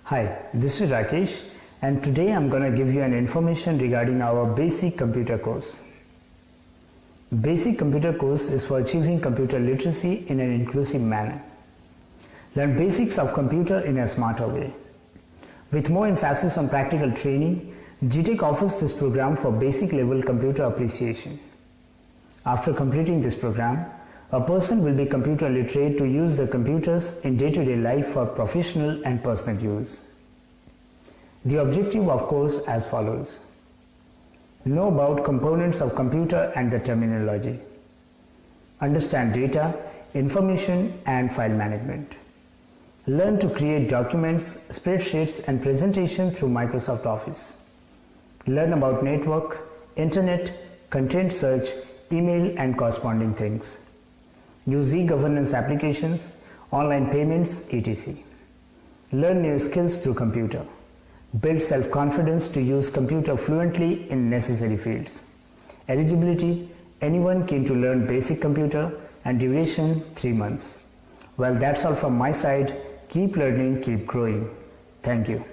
Hi, this is Rakesh and today I'm going to give you an information regarding our basic computer course. Basic computer course is for achieving computer literacy in an inclusive manner. Learn basics of computer in a smarter way. With more emphasis on practical training, GIEITech offers this program for basic level computer appreciation. After completing this program, a person will be computer literate to use the computers in day-to-day life for professional and personal use. The objective of course as follows. Know about components of computer and the terminology. Understand data, information and file management. Learn to create documents, spreadsheets and presentation through Microsoft Office. Learn about network, internet, content search, email and corresponding things. Use e-governance applications, online payments, etc. Learn new skills through computer. Build self-confidence to use computer fluently in necessary fields. Eligibility: anyone keen to learn basic computer and duration 3 months. Well, that's all from my side. Keep learning, keep growing. Thank you.